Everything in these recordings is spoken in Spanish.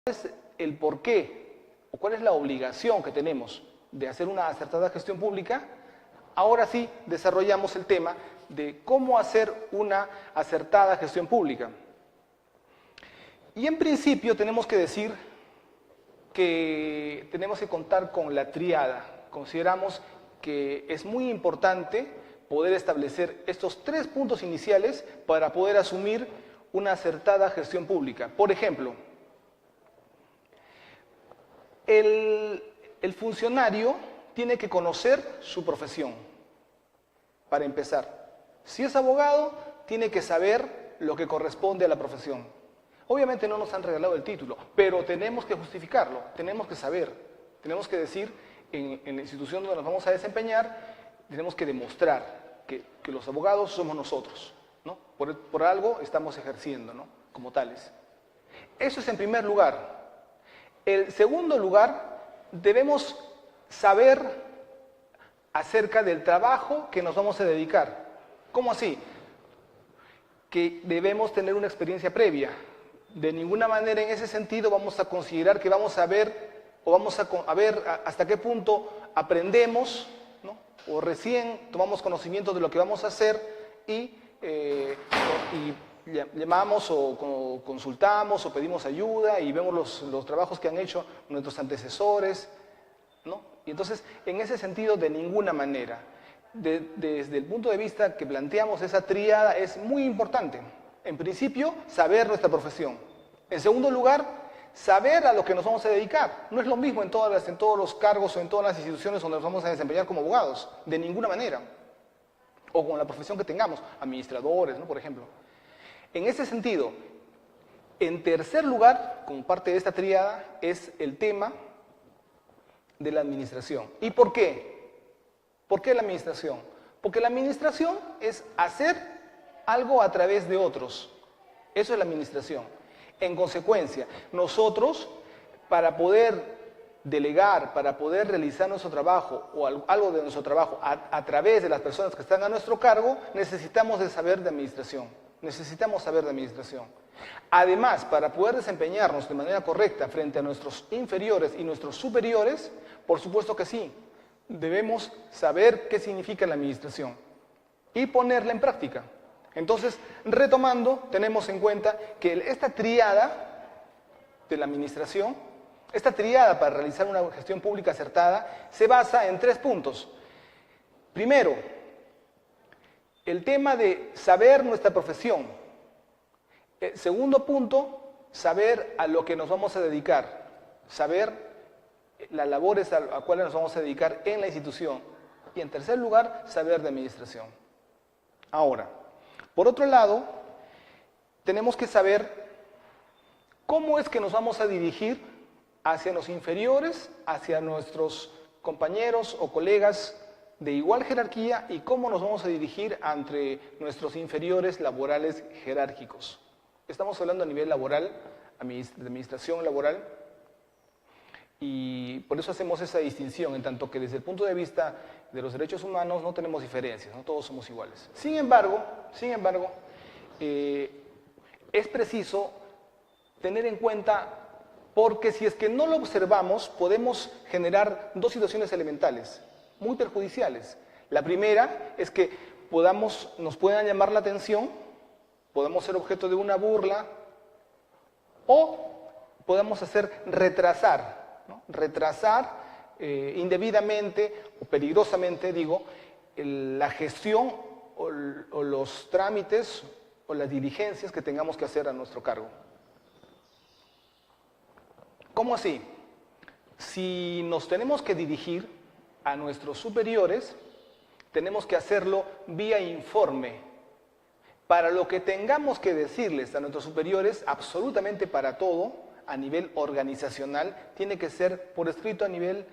es el por qué o cuál es la obligación que tenemos de hacer una acertada gestión pública, ahora sí desarrollamos el tema de cómo hacer una acertada gestión pública. Y en principio tenemos que decir que tenemos que contar con la tríada. Consideramos que es muy importante poder establecer estos 3 puntos iniciales para poder asumir una acertada gestión pública. Por ejemplo, el funcionario tiene que conocer su profesión, para empezar. Si es abogado, tiene que saber lo que corresponde a la profesión. Obviamente no nos han regalado el título, pero tenemos que justificarlo, tenemos que saber, tenemos que decir en la institución donde nos vamos a desempeñar, tenemos que demostrar que los abogados somos nosotros, ¿no? Por algo estamos ejerciendo, ¿no? Como tales. Eso es en primer lugar. En segundo lugar, debemos saber acerca del trabajo que nos vamos a dedicar. ¿Cómo así? Que debemos tener una experiencia previa. De ninguna manera en ese sentido vamos a considerar que vamos a ver o vamos a ver hasta qué punto aprendemos, ¿no? O recién tomamos conocimiento de lo que vamos a hacer y llamamos o consultamos o pedimos ayuda y vemos los trabajos que han hecho nuestros antecesores, ¿no? Y entonces, en ese sentido, de ninguna manera. Desde el punto de vista que planteamos esa tríada es muy importante. En principio, saber nuestra profesión. En segundo lugar, saber a lo que nos vamos a dedicar. No es lo mismo en todos los cargos o en todas las instituciones donde nos vamos a desempeñar como abogados. De ninguna manera. O con la profesión que tengamos, administradores, ¿no? Por ejemplo. En ese sentido, en tercer lugar, como parte de esta tríada, es el tema de la administración. ¿Y por qué? ¿Por qué la administración? Porque la administración es hacer algo a través de otros. Eso es la administración. En consecuencia, nosotros, para poder delegar, para poder realizar nuestro trabajo o algo de nuestro trabajo a través de las personas que están a nuestro cargo, necesitamos de saber de administración. Necesitamos saber de administración. Además, para poder desempeñarnos de manera correcta frente a nuestros inferiores y nuestros superiores, por supuesto que sí, debemos saber qué significa la administración y ponerla en práctica. Entonces, retomando, tenemos en cuenta que esta tríada de la administración, esta tríada para realizar una gestión pública acertada, se basa en 3 puntos. Primero, el tema de saber nuestra profesión. Segundo punto, saber a lo que nos vamos a dedicar, saber las labores a las cuales nos vamos a dedicar en la institución. Y en tercer lugar, saber de administración. Ahora, por otro lado, tenemos que saber cómo es que nos vamos a dirigir hacia los inferiores, hacia nuestros compañeros o colegas de igual jerarquía y cómo nos vamos a dirigir ante nuestros inferiores laborales jerárquicos. Estamos hablando a nivel laboral, de administración laboral, y por eso hacemos esa distinción, en tanto que desde el punto de vista de los derechos humanos no tenemos diferencias, no todos somos iguales. Sin embargo, es preciso tener en cuenta, porque si es que no lo observamos, podemos generar 2 situaciones elementales, muy perjudiciales. La primera es que nos puedan llamar la atención, podemos ser objeto de una burla o podamos hacer retrasar, ¿no? Indebidamente o peligrosamente, digo, la gestión o los trámites o las diligencias que tengamos que hacer a nuestro cargo. ¿Cómo así? Si nos tenemos que dirigir a nuestros superiores, tenemos que hacerlo vía informe. Para lo que tengamos que decirles a nuestros superiores, absolutamente para todo, a nivel organizacional, tiene que ser por escrito a nivel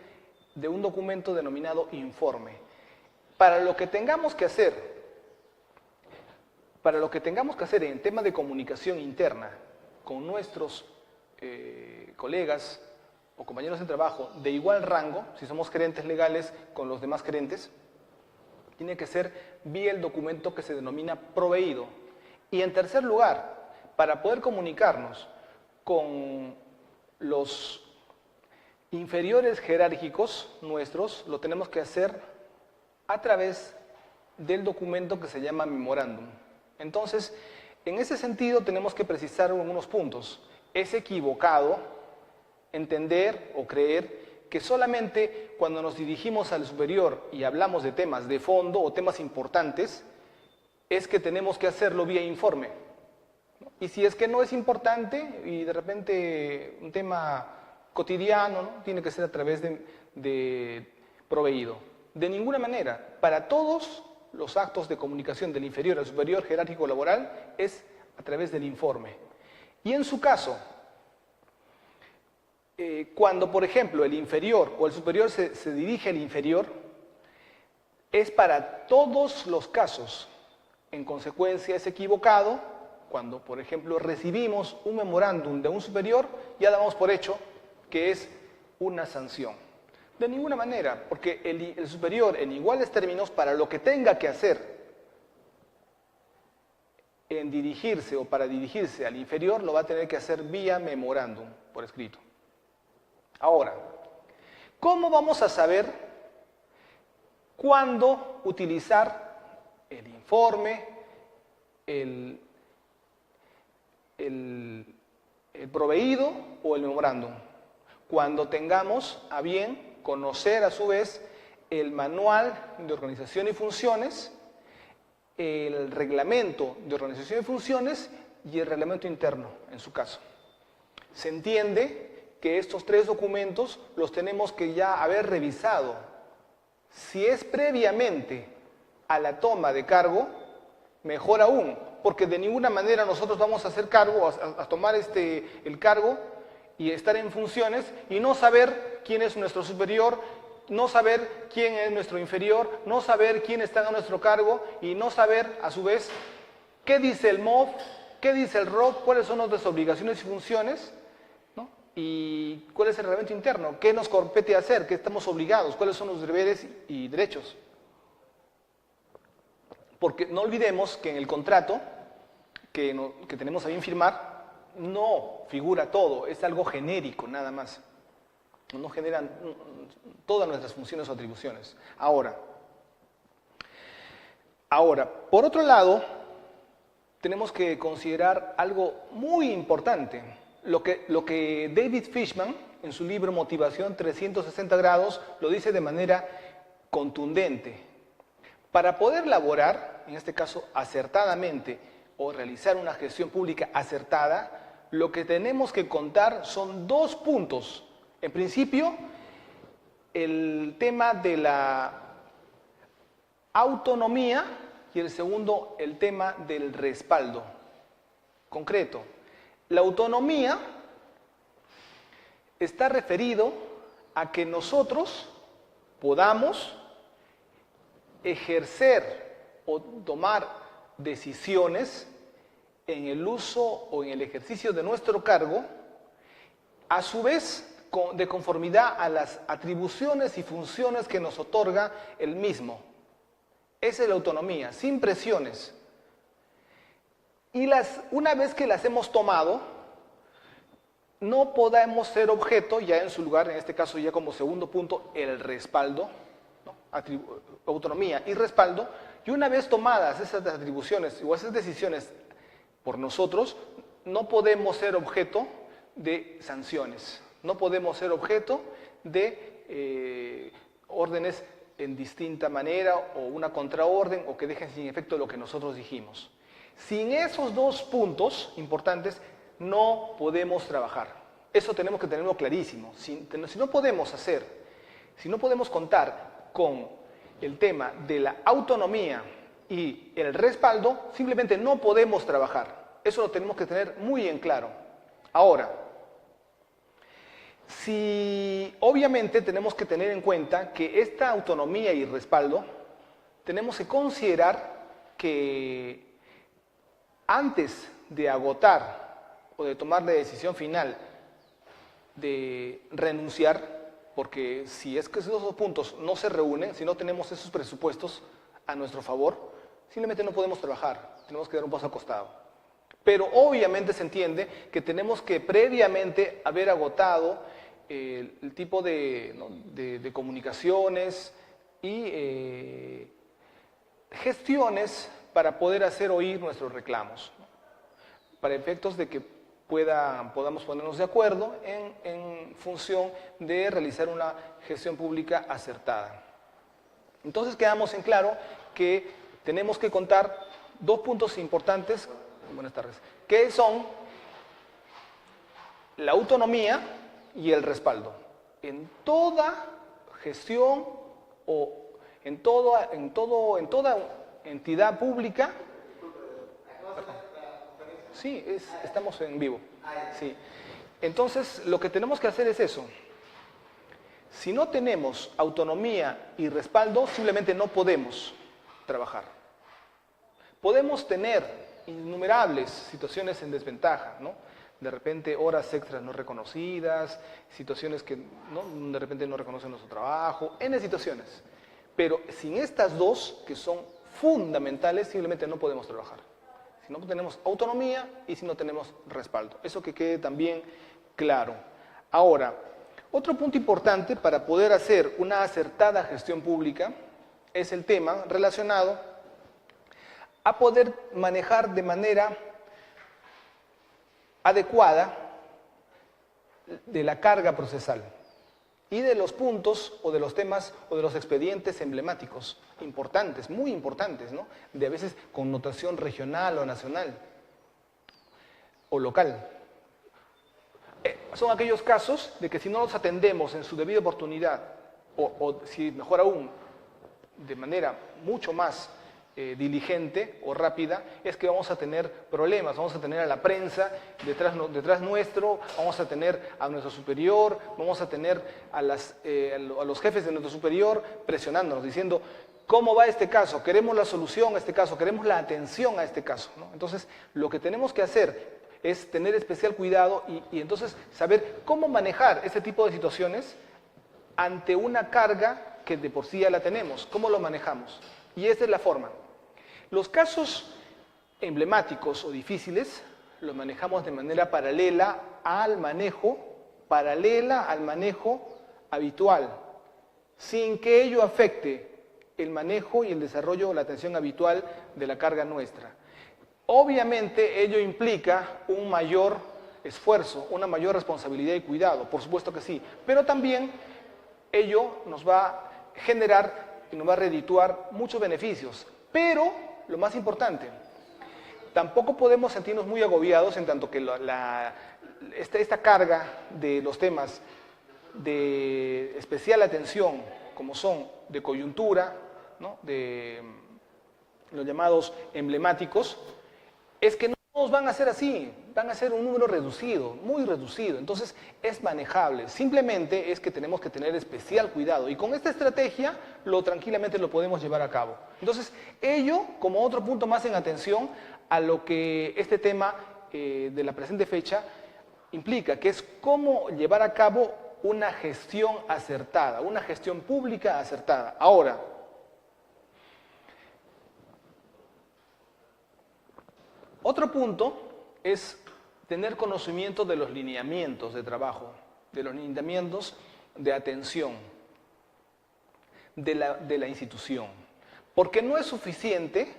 de un documento denominado informe. Para lo que tengamos que hacer en tema de comunicación interna con nuestros colegas o compañeros de trabajo de igual rango, si somos gerentes legales con los demás gerentes, tiene que ser vía el documento que se denomina proveído. Y en tercer lugar, para poder comunicarnos con los inferiores jerárquicos nuestros lo tenemos que hacer a través del documento que se llama memorándum. Entonces, en ese sentido tenemos que precisar algunos puntos. Es equivocado entender o creer que solamente cuando nos dirigimos al superior y hablamos de temas de fondo o temas importantes, es que tenemos que hacerlo vía informe. Y si es que no es importante y de repente un tema cotidiano, ¿no?, tiene que ser a través de proveído. De ninguna manera, para todos los actos de comunicación del inferior al superior jerárquico laboral es a través del informe. Y en su caso, cuando por ejemplo el inferior o el superior se dirige al inferior, es para todos los casos. En consecuencia es equivocado cuando por ejemplo recibimos un memorándum de un superior, ya damos por hecho que es una sanción. De ninguna manera, porque el superior en iguales términos para lo que tenga que hacer en dirigirse o para dirigirse al inferior lo va a tener que hacer vía memorándum por escrito. Ahora, ¿cómo vamos a saber cuándo utilizar el informe, el proveído o el memorándum? Cuando tengamos a bien conocer a su vez el manual de organización y funciones, el reglamento de organización y funciones y el reglamento interno, en su caso. Se entiende que estos tres documentos los tenemos que ya haber revisado. Si es previamente a la toma de cargo, mejor aún, porque de ninguna manera nosotros vamos a hacer cargo, a tomar el cargo y estar en funciones y no saber quién es nuestro superior, no saber quién es nuestro inferior, no saber quién está a nuestro cargo y no saber, a su vez, qué dice el MOF, qué dice el ROC, cuáles son nuestras obligaciones y funciones, ¿no?, y cuál es el reglamento interno, qué nos compete hacer, qué estamos obligados, cuáles son los deberes y derechos. Porque no olvidemos que en el contrato que tenemos a bien firmar no figura todo, es algo genérico nada más. No generan todas nuestras funciones o atribuciones. Ahora, por otro lado, tenemos que considerar algo muy importante. Lo que David Fishman, en su libro Motivación 360 grados, lo dice de manera contundente. Para poder laborar, en este caso acertadamente, o realizar una gestión pública acertada, lo que tenemos que contar son dos puntos. En principio, el tema de la autonomía y el segundo, el tema del respaldo. Concreto, la autonomía está referido a que nosotros podamos ejercer o tomar decisiones en el uso o en el ejercicio de nuestro cargo, a su vez de conformidad a las atribuciones y funciones que nos otorga el mismo. Esa es la autonomía, sin presiones. Y una vez que las hemos tomado, no podemos ser objeto, ya en su lugar, en este caso ya como segundo punto, el respaldo, ¿no?, autonomía y respaldo, y una vez tomadas esas atribuciones o esas decisiones por nosotros, no podemos ser objeto de sanciones, no podemos ser objeto de órdenes en distinta manera o una contraorden o que dejen sin efecto lo que nosotros dijimos. Sin esos dos puntos importantes no podemos trabajar. Eso tenemos que tenerlo clarísimo. Si no podemos contar con el tema de la autonomía y el respaldo, simplemente no podemos trabajar. Eso lo tenemos que tener muy en claro. Ahora, obviamente tenemos que tener en cuenta que esta autonomía y respaldo, tenemos que considerar que antes de agotar o de tomar la decisión final de renunciar, porque si es que esos dos puntos no se reúnen, si no tenemos esos presupuestos a nuestro favor, simplemente no podemos trabajar, tenemos que dar un paso al costado. Pero obviamente se entiende que tenemos que previamente haber agotado el tipo de, ¿no?, de comunicaciones y gestiones para poder hacer oír nuestros reclamos, ¿no?, para efectos de que podamos ponernos de acuerdo en función de realizar una gestión pública acertada. Entonces quedamos en claro que tenemos que contar dos puntos importantes, buenas tardes, que son la autonomía y el respaldo. En toda gestión o en toda entidad pública. Sí, estamos en vivo. Sí. Entonces, lo que tenemos que hacer es eso. Si no tenemos autonomía y respaldo, simplemente no podemos trabajar. Podemos tener innumerables situaciones en desventaja, ¿no? De repente horas extras no reconocidas, situaciones que, ¿no?, de repente no reconocen nuestro trabajo, N situaciones. Pero sin estas dos, que son fundamentales, simplemente no podemos trabajar. Si no tenemos autonomía y si no tenemos respaldo. Eso que quede también claro. Ahora, otro punto importante para poder hacer una acertada gestión pública es el tema relacionado a poder manejar de manera adecuada de la carga procesal y de los puntos o de los temas o de los expedientes emblemáticos, importantes, muy importantes, ¿no?, de a veces connotación regional o nacional o local. Son aquellos casos de que si no los atendemos en su debida oportunidad o si mejor aún, de manera mucho más diligente o rápida, es que vamos a tener problemas, vamos a tener a la prensa detrás nuestro, vamos a tener a nuestro superior, vamos a tener a los jefes de nuestro superior presionándonos, diciendo, ¿cómo va este caso? Queremos la solución a este caso, queremos la atención a este caso, ¿no? Entonces, lo que tenemos que hacer es tener especial cuidado y entonces saber cómo manejar este tipo de situaciones ante una carga que de por sí ya la tenemos, cómo lo manejamos. Y esta es la forma. Los casos emblemáticos o difíciles los manejamos de manera paralela al manejo habitual, sin que ello afecte el manejo y el desarrollo o la atención habitual de la carga nuestra. Obviamente ello implica un mayor esfuerzo, una mayor responsabilidad y cuidado, por supuesto que sí, pero también ello nos va a generar y nos va a redituar muchos beneficios. Pero, lo más importante, tampoco podemos sentirnos muy agobiados en tanto que esta carga de los temas de especial atención, como son de coyuntura, ¿no?, de los llamados emblemáticos, es que no todos van a ser así, van a ser un número reducido, muy reducido, entonces es manejable. Simplemente es que tenemos que tener especial cuidado y con esta estrategia tranquilamente lo podemos llevar a cabo. Entonces, ello como otro punto más en atención a lo que este tema de la presente fecha implica, que es cómo llevar a cabo una gestión acertada, una gestión pública acertada. Ahora, otro punto es tener conocimiento de los lineamientos de trabajo, de los lineamientos de atención de la institución. Porque no es suficiente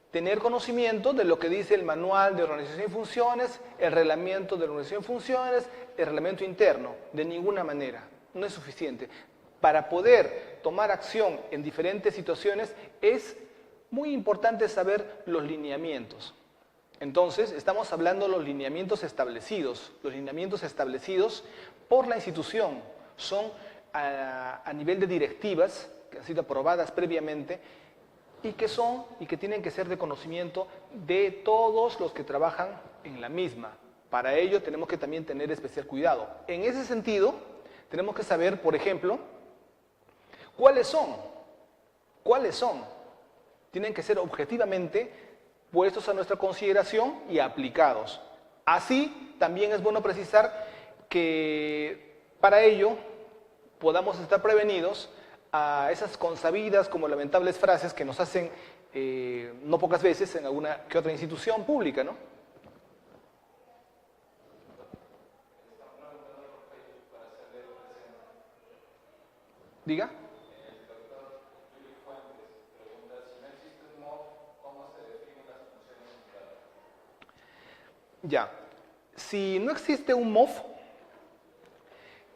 tener conocimiento de lo que dice el manual de organización y funciones, el reglamento de organización y funciones, el reglamento interno, de ninguna manera, no es suficiente. Para poder tomar acción en diferentes situaciones es muy importante saber los lineamientos. Entonces, estamos hablando de los lineamientos establecidos. Los lineamientos establecidos por la institución son a nivel de directivas que han sido aprobadas previamente y que tienen que ser de conocimiento de todos los que trabajan en la misma. Para ello tenemos que también tener especial cuidado. En ese sentido, tenemos que saber, por ejemplo, cuáles son. Tienen que ser objetivamente puestos a nuestra consideración y aplicados. Así, también es bueno precisar que para ello podamos estar prevenidos a esas consabidas como lamentables frases que nos hacen no pocas veces en alguna que otra institución pública, ¿no? Diga. Ya. Si no existe un MOF,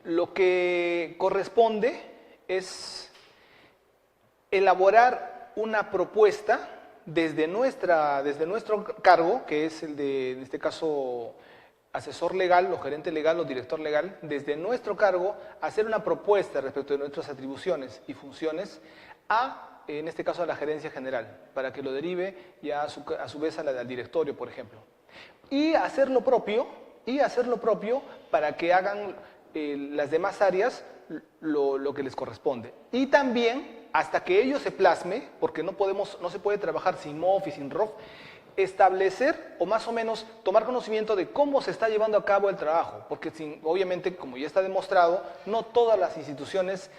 lo que corresponde es elaborar una propuesta desde nuestro cargo, que es el de, en este caso, asesor legal o gerente legal o director legal, desde nuestro cargo, hacer una propuesta respecto de nuestras atribuciones y funciones en este caso, a la gerencia general, para que lo derive ya a su vez al directorio, por ejemplo. Y hacer lo propio para que hagan las demás áreas lo que les corresponde. Y también, hasta que ello se plasme, porque no se puede trabajar sin MOF y sin ROF, establecer o más o menos tomar conocimiento de cómo se está llevando a cabo el trabajo, porque obviamente, como ya está demostrado, no todas las instituciones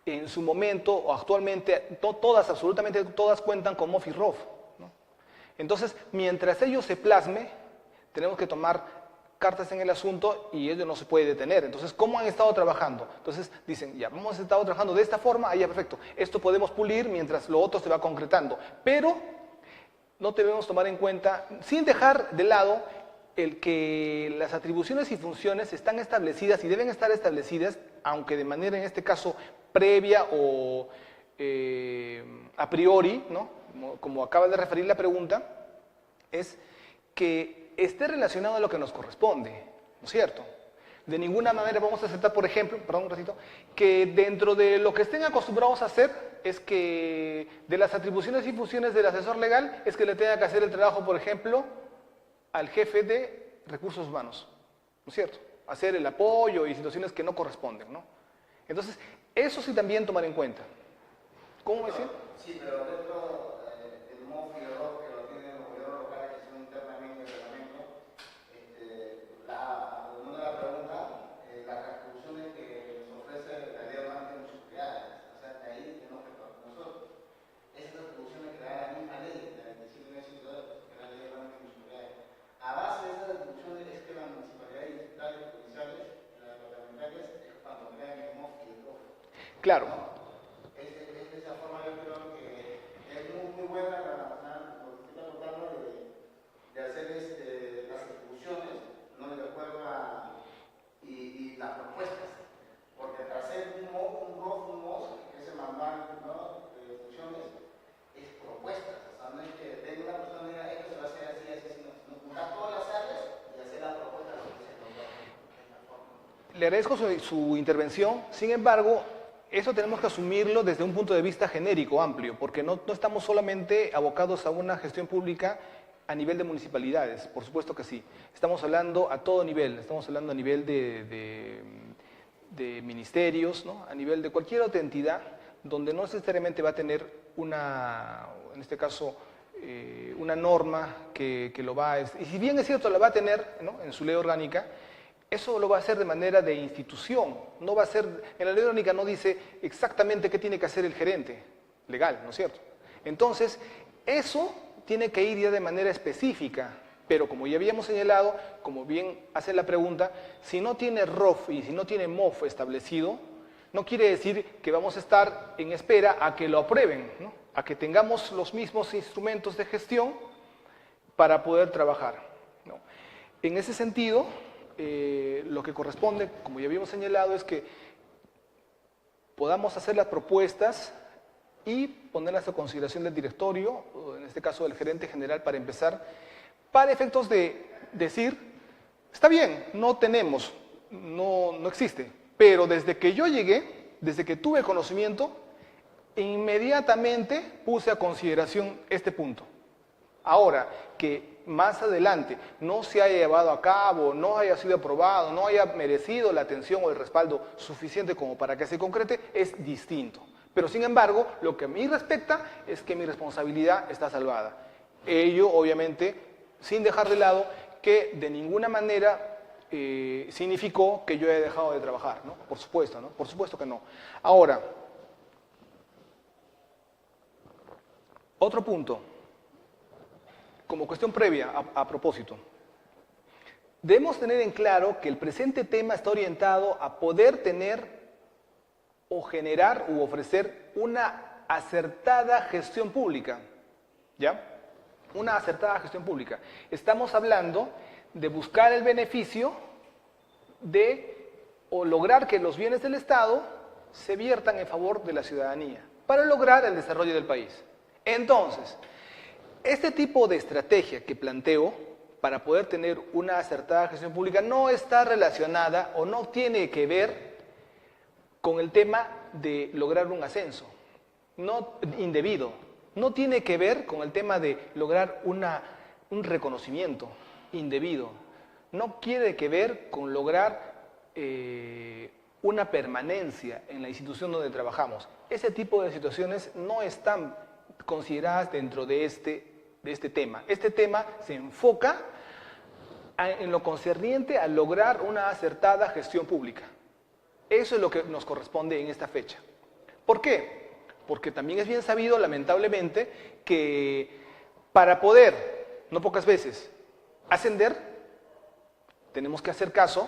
en su momento o actualmente, no todas, absolutamente todas cuentan con MOF y ROF, ¿no? Entonces, mientras ello se plasme, tenemos que tomar cartas en el asunto y ello no se puede detener. Entonces, ¿cómo han estado trabajando? Entonces, dicen, ya, hemos estado trabajando de esta forma, ya, perfecto. Esto podemos pulir mientras lo otro se va concretando. Pero no debemos tomar en cuenta, sin dejar de lado, el que las atribuciones y funciones están establecidas y deben estar establecidas, aunque de manera, en este caso, previa o a priori, ¿no? Como acaba de referir la pregunta, es que esté relacionado a lo que nos corresponde, ¿no es cierto? De ninguna manera vamos a aceptar, por ejemplo, perdón un ratito, que dentro de lo que estén acostumbrados a hacer es que de las atribuciones y funciones del asesor legal es que le tenga que hacer el trabajo, por ejemplo, al jefe de recursos humanos, ¿no es cierto? Hacer el apoyo y situaciones que no corresponden, ¿no? Entonces, eso sí también tomar en cuenta. ¿Cómo me decía? Sí, pero dentro del MOF y el ROF que lo tienen los gobiernos locales que son internamente el reglamento, respondiendo a la pregunta, las atribuciones que nos ofrece la ley orgánica de municipalidades, o sea, de ahí tenemos que trabajar nosotros. Esas atribuciones que da la misma ley, la 27.102, que es la ley orgánica de municipalidades. A base de esas atribuciones es que las municipalidades distritales, provinciales, las departamentales, es cuando crean el MOF y el ROF. Claro. ¿No? De esa forma yo creo que es muy buena lo que está tratando de hacer las atribuciones, ¿no? De acuerdo y las propuestas, porque tras hacer un ROF, un MOS, que es el manual, ¿no? De funciones, es propuestas, o sea, no es que venga una persona y diga esto se va a hacer así, sino juntar todas las áreas y hacer la propuesta de lo que se logró. Le agradezco su intervención, sin embargo, eso tenemos que asumirlo desde un punto de vista genérico, amplio, porque no estamos solamente abocados a una gestión pública a nivel de municipalidades, por supuesto que sí. Estamos hablando a todo nivel, estamos hablando a nivel de ministerios, ¿no? A nivel de cualquier otra entidad, donde no necesariamente va a tener en este caso, una norma que lo va a... Y si bien es cierto, la va a tener, ¿no? En su ley orgánica, eso lo va a hacer de manera de institución, no va a ser, en la ley orgánica no dice exactamente qué tiene que hacer el gerente legal, ¿no es cierto? Entonces, eso tiene que ir ya de manera específica, pero como ya habíamos señalado, como bien hace la pregunta, si no tiene ROF y si no tiene MOF establecido, no quiere decir que vamos a estar en espera a que lo aprueben, ¿no? A que tengamos los mismos instrumentos de gestión para poder trabajar, ¿no? En ese sentido, lo que corresponde, como ya habíamos señalado, es que podamos hacer las propuestas y ponerlas a consideración del directorio, o en este caso del gerente general, para empezar, para efectos de decir, está bien, no tenemos, no existe, pero desde que yo llegué, desde que tuve conocimiento, inmediatamente puse a consideración este punto. Ahora, que más adelante no se haya llevado a cabo, no haya sido aprobado, no haya merecido la atención o el respaldo suficiente como para que se concrete, es distinto. Pero sin embargo, lo que a mí respecta es que mi responsabilidad está salvada. Ello, obviamente, sin dejar de lado que de ninguna manera significó que yo haya dejado de trabajar, ¿no? Por supuesto, ¿no? Por supuesto que no. Ahora, otro punto. Como cuestión previa, a propósito, debemos tener en claro que el presente tema está orientado a poder tener o generar u ofrecer una acertada gestión pública, ¿ya? Una acertada gestión pública. Estamos hablando de buscar el beneficio o lograr que los bienes del Estado se viertan en favor de la ciudadanía, para lograr el desarrollo del país. Entonces, este tipo de estrategia que planteo para poder tener una acertada gestión pública no está relacionada o no tiene que ver con el tema de lograr un ascenso indebido. No tiene que ver con el tema de lograr un reconocimiento indebido. No tiene que ver con lograr una permanencia en la institución donde trabajamos. Ese tipo de situaciones no están consideradas dentro de este tema. Este tema se enfoca en lo concerniente a lograr una acertada gestión pública. Eso es lo que nos corresponde en esta fecha. ¿Por qué? Porque también es bien sabido, lamentablemente, que para poder, no pocas veces, ascender, tenemos que hacer caso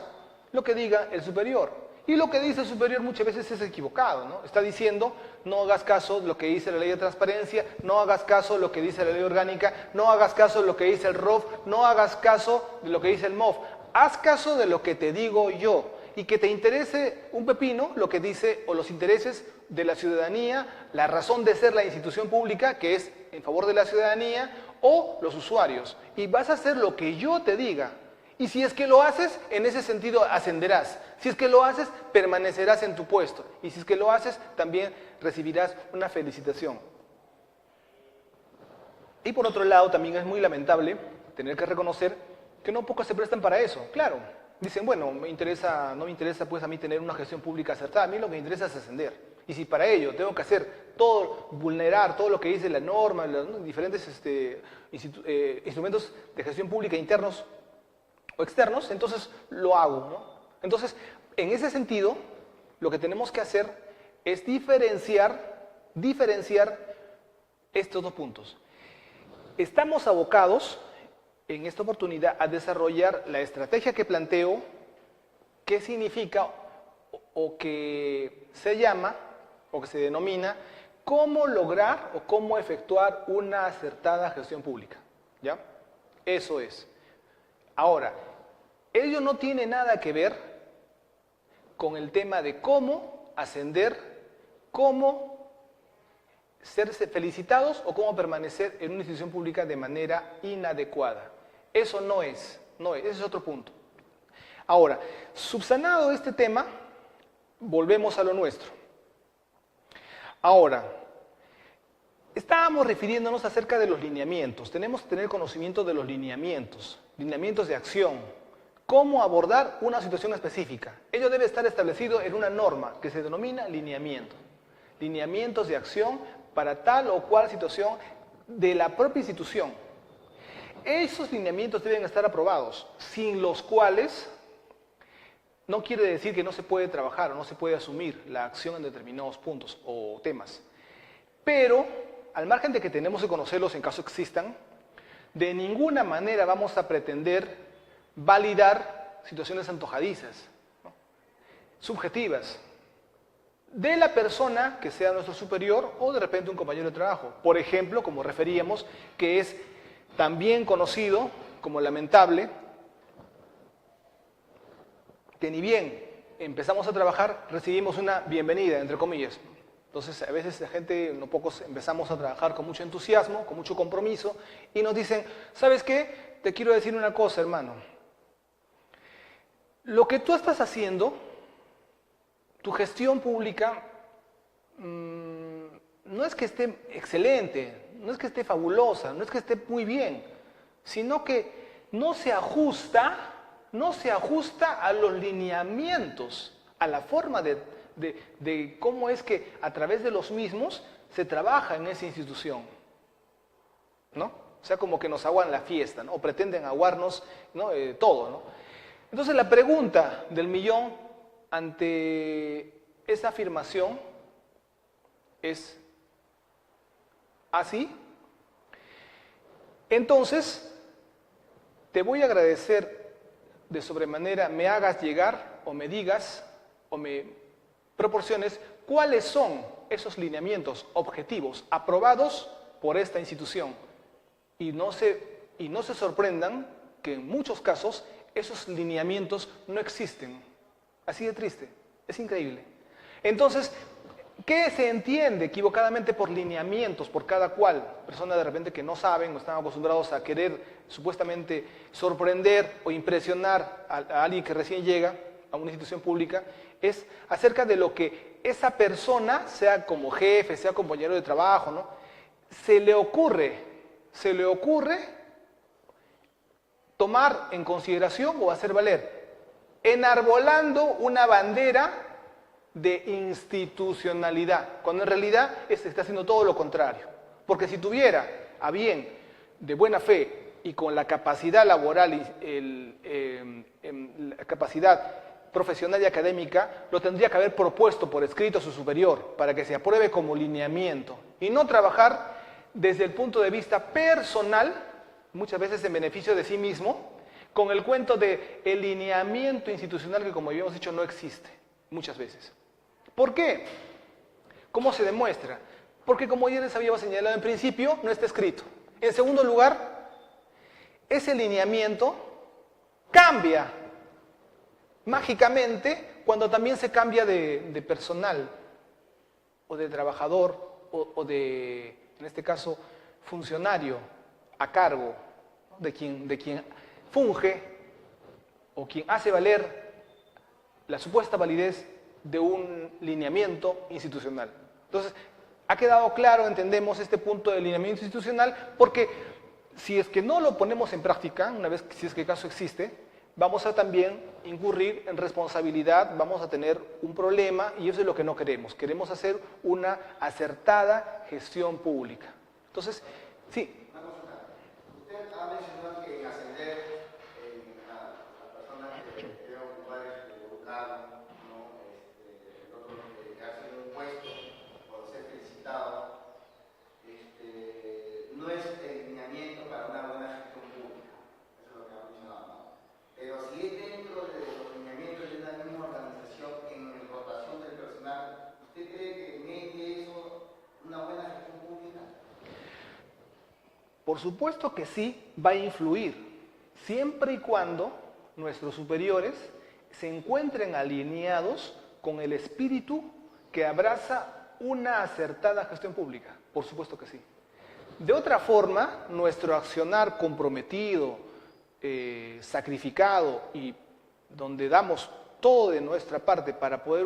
lo que diga el superior. Y lo que dice el superior muchas veces es equivocado, ¿no? Está diciendo, no hagas caso de lo que dice la ley de transparencia, no hagas caso de lo que dice la ley orgánica, no hagas caso de lo que dice el ROF, no hagas caso de lo que dice el MOF. Haz caso de lo que te digo yo y que te interese un pepino lo que dice o los intereses de la ciudadanía, la razón de ser la institución pública, que es en favor de la ciudadanía, o los usuarios. Y vas a hacer lo que yo te diga. Y si es que lo haces, en ese sentido ascenderás. Si es que lo haces, permanecerás en tu puesto. Y si es que lo haces, también recibirás una felicitación. Y por otro lado, también es muy lamentable tener que reconocer que no pocos se prestan para eso. Claro, dicen, bueno, no me interesa pues a mí tener una gestión pública acertada. A mí lo que me interesa es ascender. Y si para ello tengo que hacer todo, vulnerar todo lo que dice la norma, los diferentes instrumentos de gestión pública internos o externos, entonces lo hago, ¿no? Entonces, en ese sentido, lo que tenemos que hacer es diferenciar estos dos puntos. Estamos abocados, en esta oportunidad, a desarrollar la estrategia que planteo, que significa o que se llama, o que se denomina, cómo lograr o cómo efectuar una acertada gestión pública, ¿ya? Eso es. Ahora, ello no tiene nada que ver con el tema de cómo ascender, cómo ser felicitados o cómo permanecer en una institución pública de manera inadecuada. Eso no es, ese es otro punto. Ahora, subsanado este tema, volvemos a lo nuestro. Ahora, estábamos refiriéndonos acerca de los lineamientos. Tenemos que tener conocimiento de los lineamientos de acción. ¿Cómo abordar una situación específica? Ello debe estar establecido en una norma que se denomina lineamiento. Lineamientos de acción para tal o cual situación de la propia institución. Esos lineamientos deben estar aprobados, sin los cuales no quiere decir que no se puede trabajar o no se puede asumir la acción en determinados puntos o temas. Pero, al margen de que tenemos que conocerlos en caso existan, de ninguna manera vamos a pretender validar situaciones antojadizas, ¿no? Subjetivas, de la persona que sea nuestro superior o de repente un compañero de trabajo. Por ejemplo, como referíamos, que es también conocido como lamentable, que ni bien empezamos a trabajar, recibimos una bienvenida, entre comillas. Entonces, a veces la gente, no pocos, empezamos a trabajar con mucho entusiasmo, con mucho compromiso, y nos dicen, ¿sabes qué? Te quiero decir una cosa, hermano. Lo que tú estás haciendo, tu gestión pública, no es que esté excelente, no es que esté fabulosa, no es que esté muy bien, sino que no se ajusta a los lineamientos, a la forma de cómo es que a través de los mismos se trabaja en esa institución, ¿no? O sea, como que nos aguan la fiesta, ¿no? O pretenden aguarnos, ¿no? Todo, ¿no? Entonces la pregunta del millón ante esa afirmación es ¿así? Entonces, te voy a agradecer de sobremanera me hagas llegar o me digas o me proporciones cuáles son esos lineamientos objetivos aprobados por esta institución. Y no se sorprendan que en muchos casos esos lineamientos no existen. Así de triste, es increíble. Entonces, ¿qué se entiende equivocadamente por lineamientos, por cada cual? Personas de repente que no saben o están acostumbrados a querer supuestamente sorprender o impresionar a alguien que recién llega a una institución pública, es acerca de lo que esa persona, sea como jefe, sea compañero de trabajo, ¿no? se le ocurre tomar en consideración o hacer valer, enarbolando una bandera de institucionalidad, cuando en realidad se está haciendo todo lo contrario. Porque si tuviera a bien, de buena fe y con la capacidad laboral, la capacidad profesional y académica, lo tendría que haber propuesto por escrito a su superior para que se apruebe como lineamiento y no trabajar desde el punto de vista personal, muchas veces en beneficio de sí mismo, con el cuento de el lineamiento institucional que, como habíamos dicho, no existe muchas veces. ¿Por qué? ¿Cómo se demuestra? Porque, como ya les habíamos señalado en principio, no está escrito. En segundo lugar, ese lineamiento cambia mágicamente cuando también se cambia de personal o de trabajador o de, en este caso, funcionario a cargo de quien funge o quien hace valer la supuesta validez de un lineamiento institucional. Entonces, ha quedado claro, entendemos este punto del lineamiento institucional, porque si es que no lo ponemos en práctica, una vez que si es que el caso existe, vamos a también incurrir en responsabilidad, vamos a tener un problema y eso es lo que no queremos. Queremos hacer una acertada gestión pública. Entonces, sí. Una consulta. Usted ha mencionado que ascender a personas que deben ocupar un cargo, ¿no? El otro que ha sido un puesto por ser felicitado, no es el lineamiento para una buena gestión pública. Eso es lo que ha mencionado, ¿no? Pero si es dentro de los lineamientos de una misma organización en rotación del personal, ¿usted cree que mete eso una buena gestión pública? Por supuesto que sí va a influir, siempre y cuando nuestros superiores se encuentren alineados con el espíritu que abraza una acertada gestión pública. Por supuesto que sí. De otra forma, nuestro accionar comprometido, sacrificado y donde damos todo de nuestra parte para poder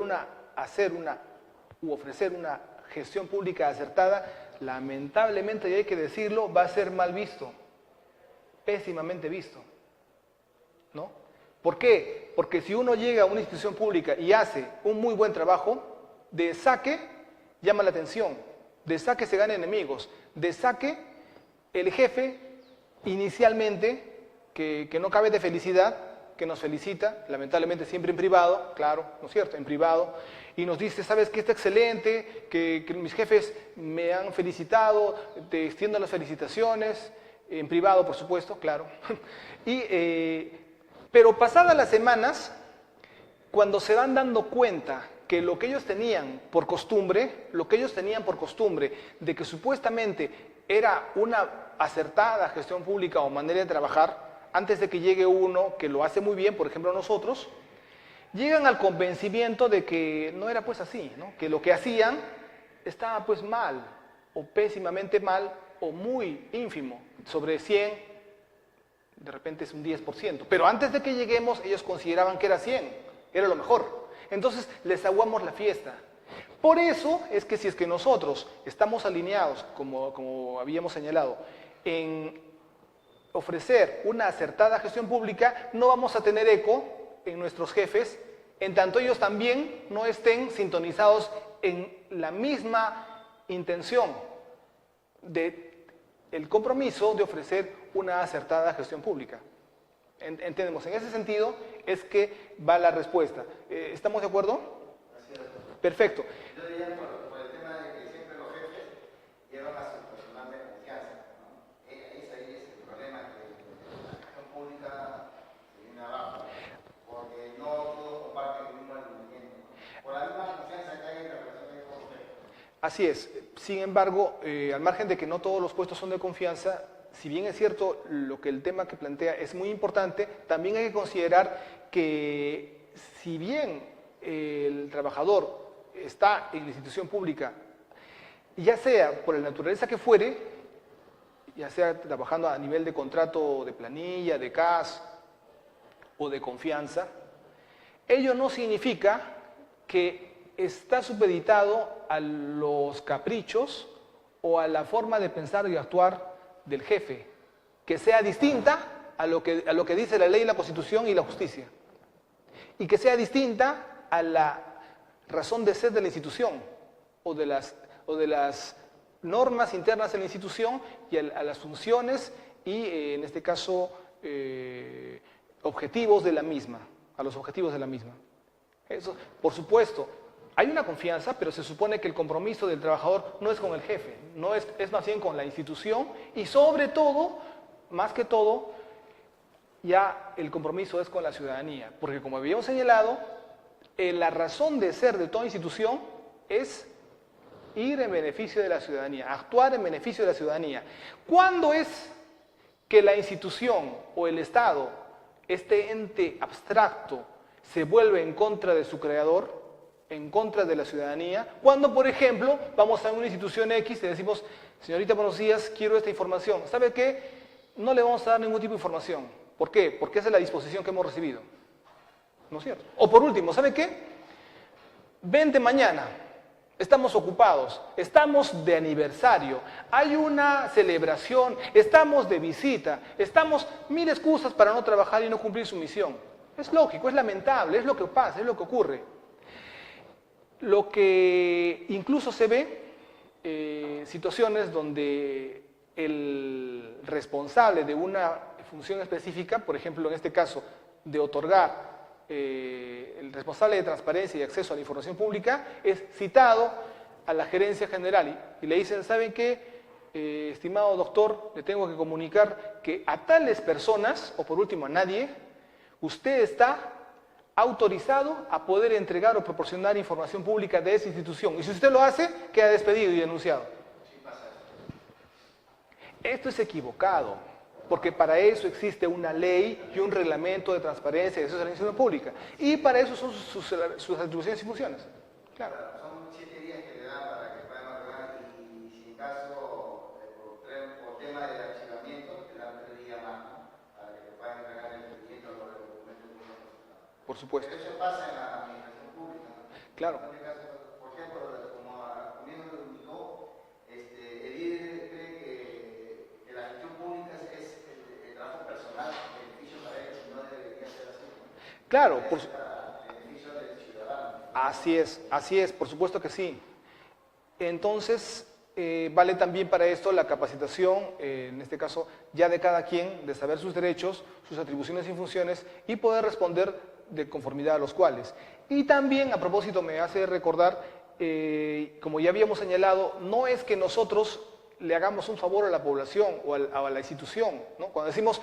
ofrecer una gestión pública acertada, lamentablemente, y hay que decirlo, va a ser mal visto, pésimamente visto, ¿no? ¿Por qué? Porque si uno llega a una institución pública y hace un muy buen trabajo, de saque llama la atención, de saque se gana enemigos, de saque el jefe inicialmente, que no cabe de felicidad, que nos felicita, lamentablemente siempre en privado, claro, ¿no es cierto?, en privado, y nos dice, sabes que está excelente, que mis jefes me han felicitado, te extiendo las felicitaciones, en privado, por supuesto, claro. Pero pasadas las semanas, cuando se van dando cuenta que lo que ellos tenían por costumbre, de que supuestamente era una acertada gestión pública o manera de trabajar, antes de que llegue uno que lo hace muy bien, por ejemplo nosotros, llegan al convencimiento de que no era pues así, ¿no? Que lo que hacían estaba pues mal, o pésimamente mal, o muy ínfimo, sobre 100, de repente es un 10%, pero antes de que lleguemos ellos consideraban que era 100, era lo mejor, entonces les aguamos la fiesta. Por eso es que si es que nosotros estamos alineados, como habíamos señalado, en ofrecer una acertada gestión pública, no vamos a tener eco en nuestros jefes, en tanto ellos también no estén sintonizados en la misma intención del compromiso de ofrecer una acertada gestión pública. Entendemos, en ese sentido es que va la respuesta. ¿Estamos de acuerdo? Perfecto. Yo diría por el tema de que siempre los jefes llevan a su personal de confianza, ¿no? Ese ahí es el problema, que la gestión pública se viene abajo, porque no todos comparten el mismo alineamiento. Por la misma confianza Así es. Sin embargo, al margen de que no todos los puestos son de confianza, si bien es cierto lo que el tema que plantea es muy importante, también hay que considerar que si bien el trabajador está en la institución pública, ya sea por la naturaleza que fuere, ya sea trabajando a nivel de contrato de planilla, de CAS o de confianza, ello no significa que está supeditado a los caprichos o a la forma de pensar y actuar del jefe, que sea distinta a lo que dice la ley, la Constitución y la justicia, y que sea distinta a la razón de ser de la institución o de las normas internas de la institución y a las funciones y, en este caso, objetivos de la misma, a los objetivos de la misma. Eso, por supuesto, hay una confianza, pero se supone que el compromiso del trabajador no es con el jefe, es más bien con la institución y sobre todo, más que todo, ya el compromiso es con la ciudadanía, porque como habíamos señalado, la razón de ser de toda institución es ir en beneficio de la ciudadanía, actuar en beneficio de la ciudadanía. ¿Cuándo es que la institución o el Estado, este ente abstracto, se vuelve en contra de su creador, en contra de la ciudadanía? Cuando, por ejemplo, vamos a una institución X y decimos, señorita, buenos días, quiero esta información. ¿Sabe qué? No le vamos a dar ningún tipo de información. ¿Por qué? Porque esa es la disposición que hemos recibido. ¿No es cierto? O por último, ¿sabe qué? Vente mañana. Estamos ocupados, estamos de aniversario, hay una celebración, estamos de visita, estamos mil excusas para no trabajar y no cumplir su misión. Es lógico, es lamentable, es lo que pasa, es lo que ocurre. Lo que incluso se ve, situaciones donde el responsable de una función específica, por ejemplo en este caso de otorgar el responsable de transparencia y acceso a la información pública, es citado a la gerencia general y le dicen, ¿saben qué? Estimado doctor, le tengo que comunicar que a tales personas, o por último a nadie, usted está autorizado a poder entregar o proporcionar información pública de esa institución. Y si usted lo hace, queda despedido y denunciado. Esto es equivocado, porque para eso existe una ley y un reglamento de transparencia y de acceso a la información pública. Y para eso son sus atribuciones y funciones. Claro. Son 7 días que le dan para que puedan ordenar y si en caso, por tema de archivamiento, le dan 3 días más, ¿no? Para que puedan entregar el expediente o los documentos públicos. Por supuesto. Pero eso pasa en la administración pública, ¿no? Claro. En este caso, por ejemplo, como a comienzo lo indicó, el IDE cree que la gestión pública es el trabajo personal, beneficio para ellos, no debería ser así. Claro, Para beneficio del ciudadano. así es, por supuesto que sí. Entonces, vale también para esto la capacitación, en este caso, ya de cada quien, de saber sus derechos, sus atribuciones y funciones y poder responder de conformidad a los cuales. Y también, a propósito, me hace recordar, como ya habíamos señalado, no es que nosotros le hagamos un favor a la población o a la institución, ¿no? Cuando decimos,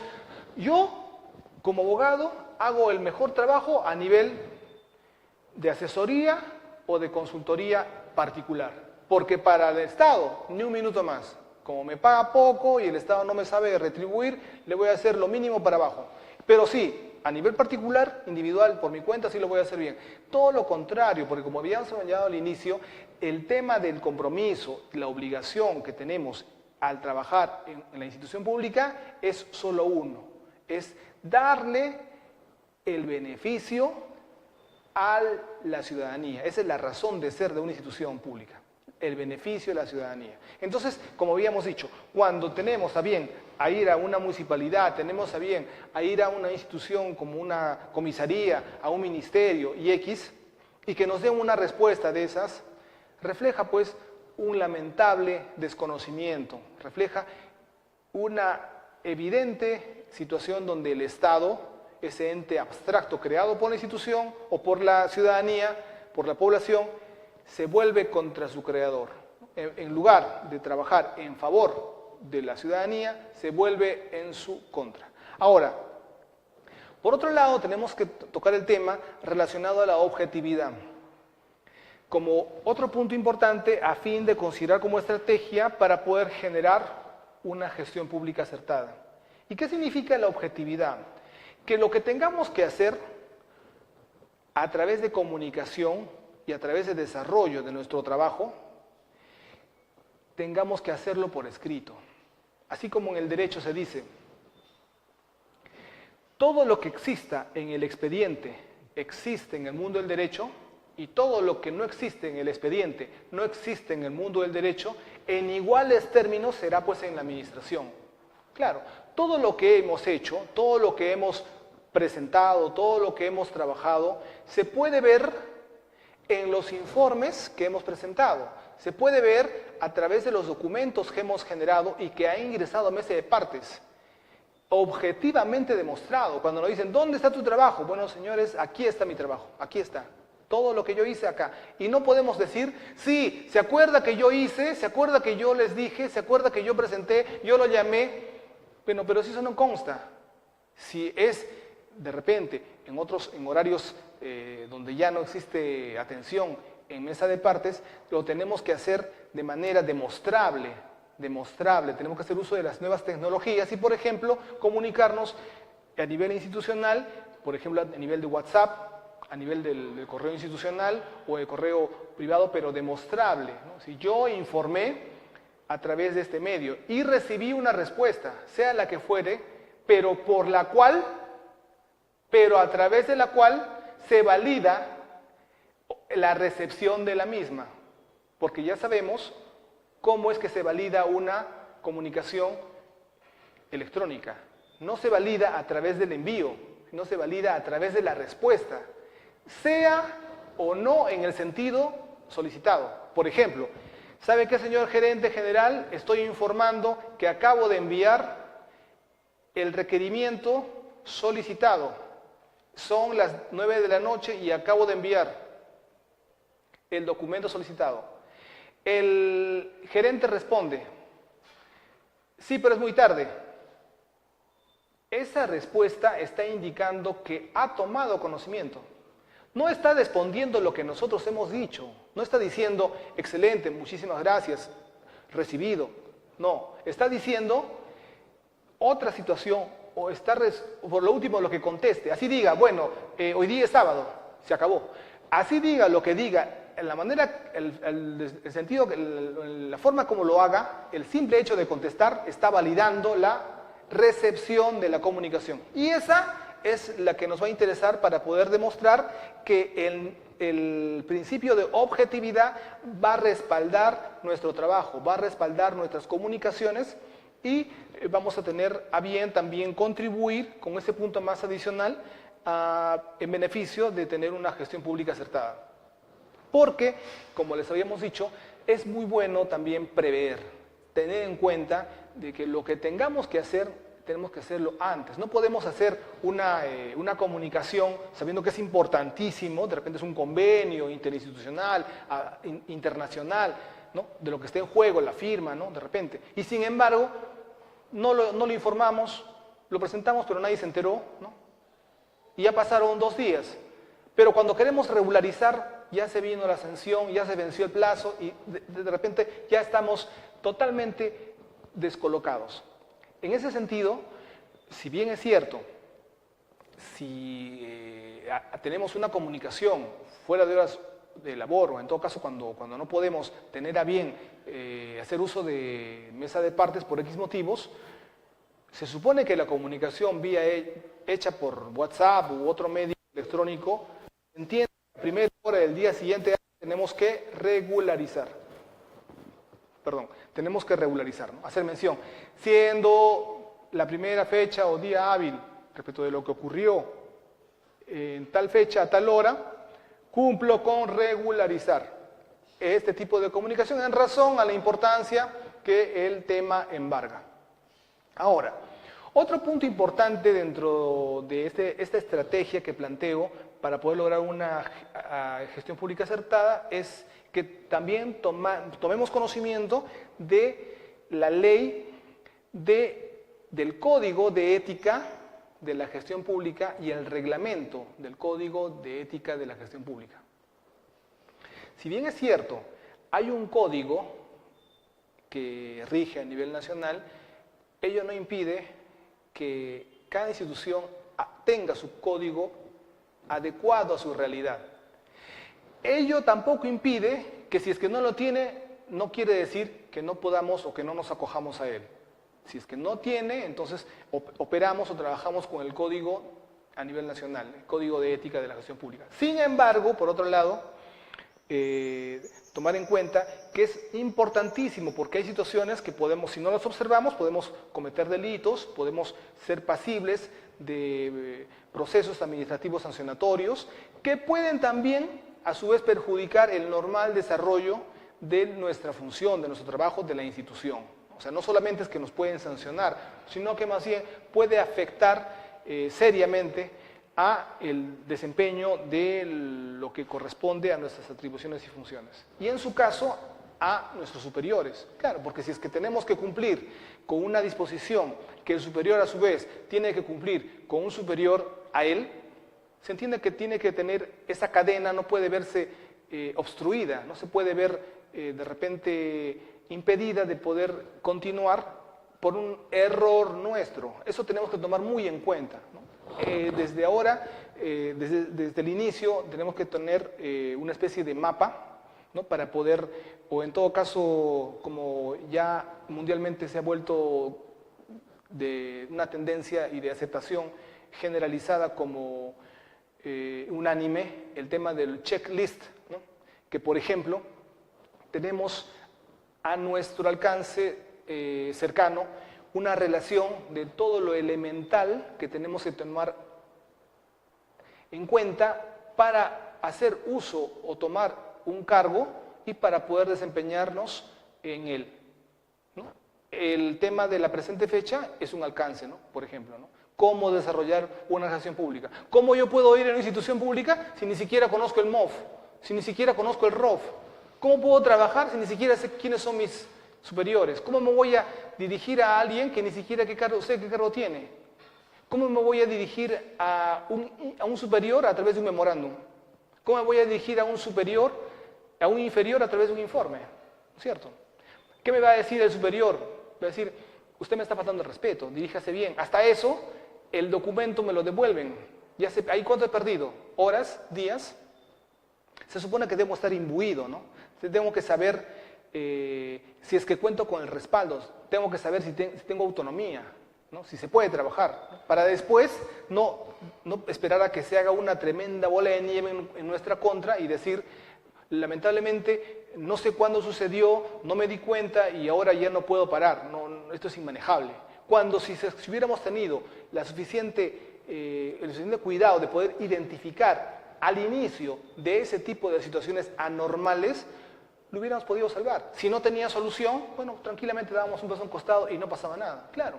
yo, como abogado, hago el mejor trabajo a nivel de asesoría o de consultoría particular, porque para el Estado, ni un minuto más. Como me paga poco y el Estado no me sabe retribuir, le voy a hacer lo mínimo para abajo. Pero sí, a nivel particular, individual, por mi cuenta, sí lo voy a hacer bien. Todo lo contrario, porque como habíamos señalado al inicio, el tema del compromiso, la obligación que tenemos al trabajar en la institución pública es solo uno, es darle el beneficio a la ciudadanía. Esa es la razón de ser de una institución pública, el beneficio de la ciudadanía. Entonces, como habíamos dicho, cuando tenemos a bien a ir a una municipalidad, tenemos a bien a ir a una institución como una comisaría, a un ministerio y X, y que nos den una respuesta de esas, refleja pues un lamentable desconocimiento, refleja una evidente situación donde el Estado, ese ente abstracto creado por la institución o por la ciudadanía, por la población, se vuelve contra su creador. En lugar de trabajar en favor de la ciudadanía, se vuelve en su contra. Ahora, por otro lado, tenemos que tocar el tema relacionado a la objetividad. como otro punto importante a fin de considerar como estrategia para poder generar una gestión pública acertada. ¿Y qué significa la objetividad? Que lo que tengamos que hacer a través de comunicación y a través de desarrollo de nuestro trabajo, tengamos que hacerlo por escrito. Así como en el derecho se dice, todo lo que exista en el expediente existe en el mundo del derecho, y todo lo que no existe en el expediente no existe en el mundo del derecho, en iguales términos será pues en la administración. Claro, todo lo que hemos hecho, todo lo que hemos presentado, todo lo que hemos trabajado, se puede ver en los informes que hemos presentado, se puede ver a través de los documentos que hemos generado y que ha ingresado a mesa de partes, objetivamente demostrado. Cuando nos dicen, ¿dónde está tu trabajo? Bueno, señores, aquí está mi trabajo, aquí está. Todo lo que yo hice acá. Y no podemos decir, sí, se acuerda que yo hice, se acuerda que yo les dije, se acuerda que yo presenté, yo lo llamé. Bueno, pero si eso no consta, si es de repente en horarios donde ya no existe atención en mesa de partes, lo tenemos que hacer de manera demostrable, tenemos que hacer uso de las nuevas tecnologías y, por ejemplo, comunicarnos a nivel institucional, por ejemplo, a nivel de WhatsApp, a nivel del correo institucional o el correo privado, pero demostrable, ¿no? Si yo informé a través de este medio y recibí una respuesta, sea la que fuere, pero a través de la cual se valida la recepción de la misma, porque ya sabemos cómo es que se valida una comunicación electrónica. No se valida a través del envío, no se valida a través de la respuesta, sea o no en el sentido solicitado. Por ejemplo, ¿sabe qué, señor gerente general? Estoy informando que acabo de enviar el requerimiento solicitado. Son las 9 de la noche y acabo de enviar el documento solicitado. El gerente responde, sí, pero es muy tarde. Esa respuesta está indicando que ha tomado conocimiento. No está respondiendo lo que nosotros hemos dicho. No está diciendo, excelente, muchísimas gracias, recibido. No, está diciendo otra situación o está por lo último lo que conteste. Así diga, bueno, hoy día es sábado, se acabó. Así diga lo que diga, en la manera, el sentido, la forma como lo haga, el simple hecho de contestar está validando la recepción de la comunicación. Y esa es la que nos va a interesar para poder demostrar que el principio de objetividad va a respaldar nuestro trabajo, va a respaldar nuestras comunicaciones y vamos a tener a bien también contribuir con ese punto más adicional en beneficio de tener una gestión pública acertada. Porque, como les habíamos dicho, es muy bueno también prever, tener en cuenta de que lo que tengamos que hacer, tenemos que hacerlo antes. No podemos hacer una comunicación sabiendo que es importantísimo, de repente es un convenio interinstitucional, internacional, ¿no? De lo que esté en juego, la firma, ¿no? De repente. Y sin embargo, no lo informamos, lo presentamos, pero nadie se enteró, ¿no? Y ya pasaron 2 días. Pero cuando queremos regularizar, ya se vino la sanción, ya se venció el plazo y de repente ya estamos totalmente descolocados. En ese sentido, si bien es cierto, si tenemos una comunicación fuera de horas de labor o en todo caso cuando no podemos tener a bien hacer uso de mesa de partes por X motivos, se supone que la comunicación hecha por WhatsApp u otro medio electrónico, entiende que a primera hora del día siguiente tenemos que regularizar. Tenemos que regularizar, ¿no? Hacer mención. Siendo la primera fecha o día hábil respecto de lo que ocurrió en tal fecha a tal hora, cumplo con regularizar este tipo de comunicación en razón a la importancia que el tema embarga. Ahora, otro punto importante dentro de esta estrategia que planteo para poder lograr una gestión pública acertada es que también tomemos conocimiento de la ley del Código de Ética de la Gestión Pública y el reglamento del Código de Ética de la Gestión Pública. Si bien es cierto, hay un código que rige a nivel nacional, ello no impide que cada institución tenga su código adecuado a su realidad. Ello tampoco impide que si es que no lo tiene, no quiere decir que no podamos o que no nos acojamos a él. Si es que no tiene, entonces operamos o trabajamos con el código a nivel nacional, el código de ética de la gestión pública. Sin embargo, por otro lado, tomar en cuenta que es importantísimo porque hay situaciones que podemos, si no las observamos, podemos cometer delitos, podemos ser pasibles de procesos administrativos sancionatorios que pueden también, a su vez, perjudicar el normal desarrollo de nuestra función, de nuestro trabajo, de la institución. O sea, no solamente es que nos pueden sancionar, sino que más bien puede afectar seriamente a el desempeño de lo que corresponde a nuestras atribuciones y funciones. Y en su caso, a nuestros superiores. Claro, porque si es que tenemos que cumplir con una disposición que el superior a su vez tiene que cumplir con un superior a él, se entiende que tiene que tener esa cadena, no puede verse obstruida, no se puede ver de repente impedida de poder continuar por un error nuestro. Eso tenemos que tomar muy en cuenta, ¿no? Desde ahora, desde el inicio, tenemos que tener una especie de mapa, ¿no? Para poder, o en todo caso, como ya mundialmente se ha vuelto de una tendencia y de aceptación generalizada como unánime, el tema del checklist, ¿no? Que por ejemplo, tenemos a nuestro alcance cercano una relación de todo lo elemental que tenemos que tomar en cuenta para hacer uso o tomar un cargo y para poder desempeñarnos en él, ¿no? El tema de la presente fecha es un alcance, ¿no? Por ejemplo, ¿no? ¿Cómo desarrollar una gestión pública? ¿Cómo yo puedo ir a una institución pública si ni siquiera conozco el MOF, si ni siquiera conozco el ROF? ¿Cómo puedo trabajar si ni siquiera sé quiénes son mis superiores? ¿Cómo me voy a dirigir a alguien que ni siquiera sé qué cargo tiene? ¿Cómo me voy a dirigir a un superior a través de un memorándum? ¿Cómo me voy a dirigir a un superior, a un inferior a través de un informe? ¿Cierto? ¿Qué me va a decir el superior? Va a decir, usted me está faltando el respeto, diríjase bien. Hasta eso, el documento me lo devuelven. ¿Ahí cuánto he perdido? ¿Horas? ¿Días? Se supone que debo estar imbuido, ¿no? Tengo que saber si es que cuento con el respaldo, tengo que saber si tengo autonomía, ¿no? Si se puede trabajar, ¿no? Para después no esperar a que se haga una tremenda bola de nieve en nuestra contra y decir, lamentablemente, no sé cuándo sucedió, no me di cuenta y ahora ya no puedo parar, esto es inmanejable. Cuando si hubiéramos tenido el suficiente cuidado de poder identificar al inicio de ese tipo de situaciones anormales, lo hubiéramos podido salvar. Si no tenía solución, bueno, tranquilamente dábamos un paso a un costado y no pasaba nada. Claro,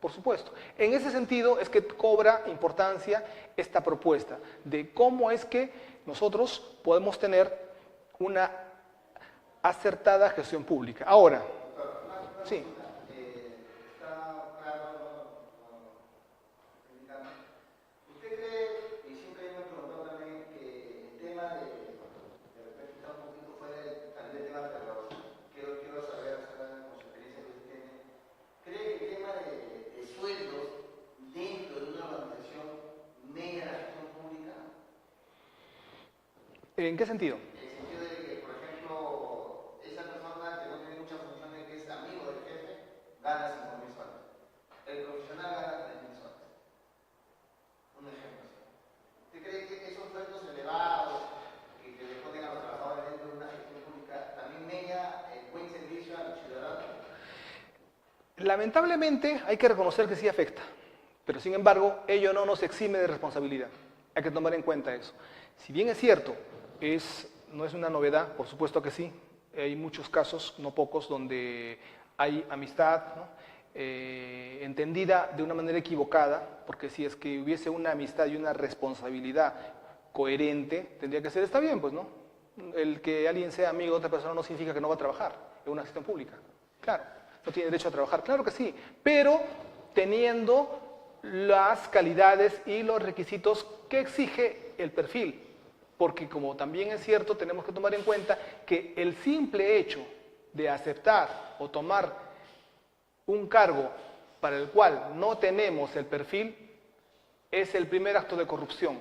por supuesto. En ese sentido es que cobra importancia esta propuesta de cómo es que nosotros podemos tener una acertada gestión pública. Ahora, sí. ¿En qué sentido? En el sentido de que, por ejemplo, esa persona que no tiene muchas funciones, que es amigo del jefe, gana 5.000 soles. El profesional gana 3.000 soles. Un ejemplo. ¿Usted cree que esos sueldos elevados que le ponen a los trabajadores dentro de una gestión pública también mella el buen servicio al ciudadano? Lamentablemente hay que reconocer que sí afecta, pero sin embargo ello no nos exime de responsabilidad. Hay que tomar en cuenta eso. Si bien es cierto, no es una novedad, por supuesto que sí. Hay muchos casos, no pocos, donde hay amistad, ¿no? Entendida de una manera equivocada, porque si es que hubiese una amistad y una responsabilidad coherente, tendría que ser, está bien, pues, ¿no? El que alguien sea amigo de otra persona no significa que no va a trabajar en una gestión pública. Claro, no tiene derecho a trabajar, claro que sí, pero teniendo las calidades y los requisitos que exige el perfil. Porque como también es cierto, tenemos que tomar en cuenta que el simple hecho de aceptar o tomar un cargo para el cual no tenemos el perfil es el primer acto de corrupción.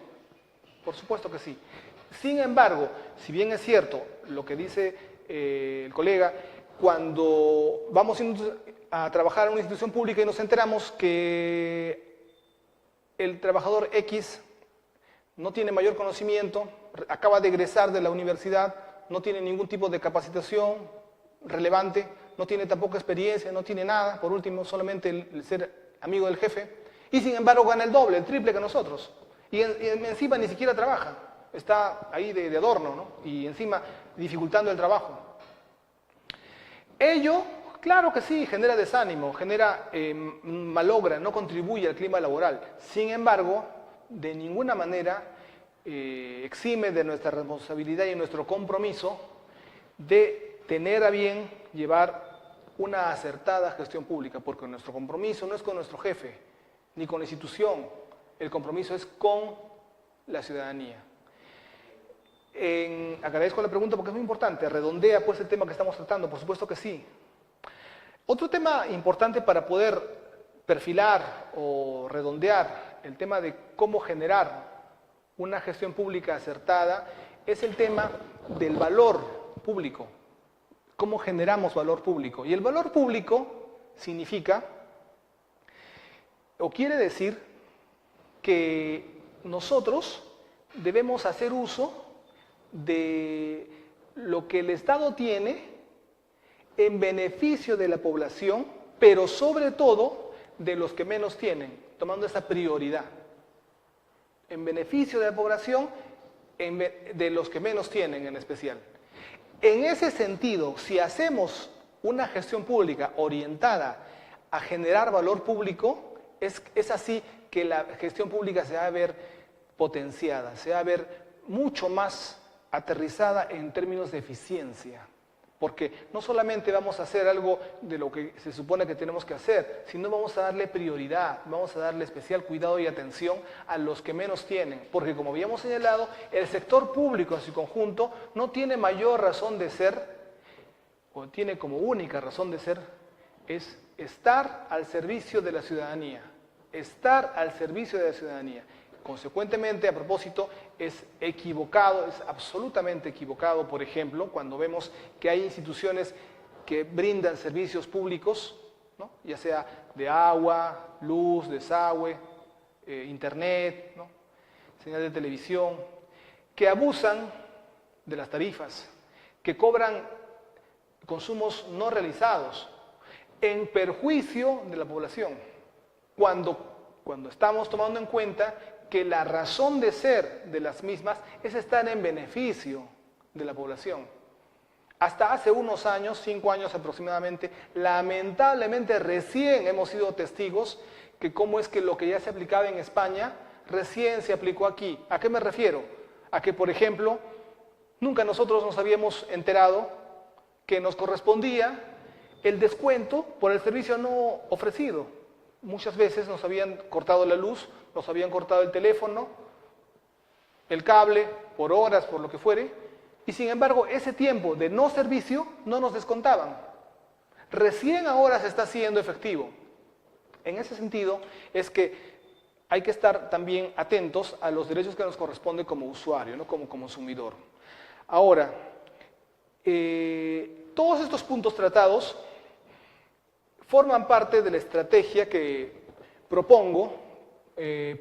Por supuesto que sí. Sin embargo, si bien es cierto lo que dice el colega, cuando vamos a trabajar en una institución pública y nos enteramos que el trabajador X no tiene mayor conocimiento, acaba de egresar de la universidad, no tiene ningún tipo de capacitación relevante, no tiene tampoco experiencia, no tiene nada, por último solamente el ser amigo del jefe, y sin embargo gana el doble, el triple que nosotros, y encima ni siquiera trabaja, está ahí de adorno, ¿no? Y encima dificultando el trabajo. Ello, claro que sí, genera desánimo, malogra, no contribuye al clima laboral. Sin embargo, de ninguna manera exime de nuestra responsabilidad y nuestro compromiso de tener a bien llevar una acertada gestión pública, porque nuestro compromiso no es con nuestro jefe, ni con la institución, el compromiso es con la ciudadanía. Agradezco la pregunta porque es muy importante, redondea pues el tema que estamos tratando, por supuesto que sí. Otro tema importante para poder perfilar o redondear el tema de cómo generar una gestión pública acertada es el tema del valor público. ¿Cómo generamos valor público? Y el valor público significa, o quiere decir, que nosotros debemos hacer uso de lo que el Estado tiene en beneficio de la población, pero sobre todo de los que menos tienen, tomando esa prioridad. En beneficio de la población, de los que menos tienen en especial. En ese sentido, si hacemos una gestión pública orientada a generar valor público, es así que la gestión pública se va a ver potenciada, se va a ver mucho más aterrizada en términos de eficiencia. Porque no solamente vamos a hacer algo de lo que se supone que tenemos que hacer, sino vamos a darle prioridad, vamos a darle especial cuidado y atención a los que menos tienen. Porque como habíamos señalado, el sector público en su conjunto no tiene mayor razón de ser, o tiene como única razón de ser, es estar al servicio de la ciudadanía. Estar al servicio de la ciudadanía. Consecuentemente, a propósito, es equivocado, es absolutamente equivocado, por ejemplo, cuando vemos que hay instituciones que brindan servicios públicos, ¿no? Ya sea de agua, luz, desagüe, internet, ¿no? Señal de televisión, que abusan de las tarifas, que cobran consumos no realizados, en perjuicio de la población, cuando estamos tomando en cuenta que la razón de ser de las mismas es estar en beneficio de la población. Hasta hace unos años, 5 años aproximadamente, lamentablemente recién hemos sido testigos que cómo es que lo que ya se aplicaba en España, recién se aplicó aquí. ¿A qué me refiero? A que, por ejemplo, nunca nosotros nos habíamos enterado que nos correspondía el descuento por el servicio no ofrecido. Muchas veces nos habían cortado la luz, nos habían cortado el teléfono, el cable, por horas, por lo que fuere, y sin embargo ese tiempo de no servicio no nos descontaban. Recién ahora se está haciendo efectivo. En ese sentido es que hay que estar también atentos a los derechos que nos corresponden como usuario, ¿no? Como consumidor. Ahora, todos estos puntos tratados forman parte de la estrategia que propongo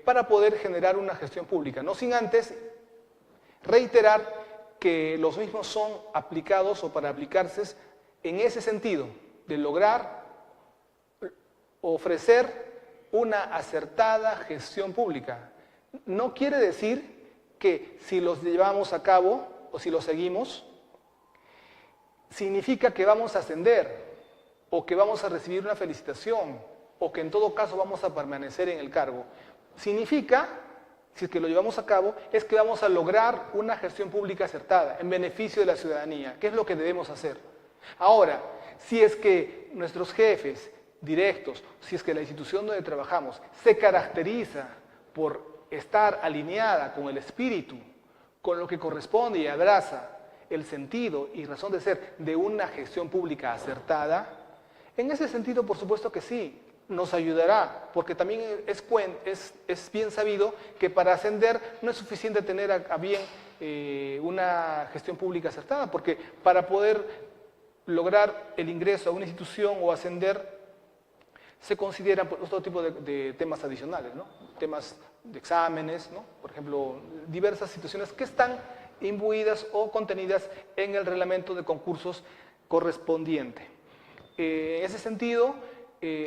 para poder generar una gestión pública, no sin antes reiterar que los mismos son aplicados o para aplicarse en ese sentido, de lograr ofrecer una acertada gestión pública. No quiere decir que si los llevamos a cabo o si los seguimos, significa que vamos a ascender o que vamos a recibir una felicitación o que en todo caso vamos a permanecer en el cargo. Significa, si es que lo llevamos a cabo, es que vamos a lograr una gestión pública acertada en beneficio de la ciudadanía, que es lo que debemos hacer. Ahora, si es que nuestros jefes directos, si es que la institución donde trabajamos se caracteriza por estar alineada con el espíritu, con lo que corresponde y abraza el sentido y razón de ser de una gestión pública acertada, en ese sentido, por supuesto que sí, nos ayudará, porque también es bien sabido que para ascender no es suficiente tener a bien una gestión pública acertada, porque para poder lograr el ingreso a una institución o ascender, se consideran otro tipo de temas adicionales, ¿no? Temas de exámenes, ¿no? Por ejemplo, diversas situaciones que están imbuidas o contenidas en el reglamento de concursos correspondiente. En ese sentido,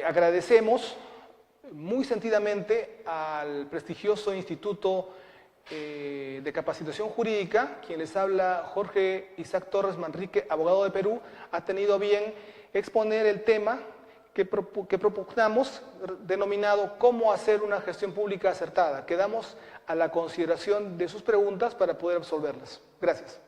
agradecemos muy sentidamente al prestigioso Instituto de Capacitación Jurídica, quien les habla, Jorge Isaac Torres Manrique, abogado de Perú, ha tenido a bien exponer el tema que propugnamos, denominado ¿Cómo hacer una gestión pública acertada? Quedamos a la consideración de sus preguntas para poder resolverlas. Gracias.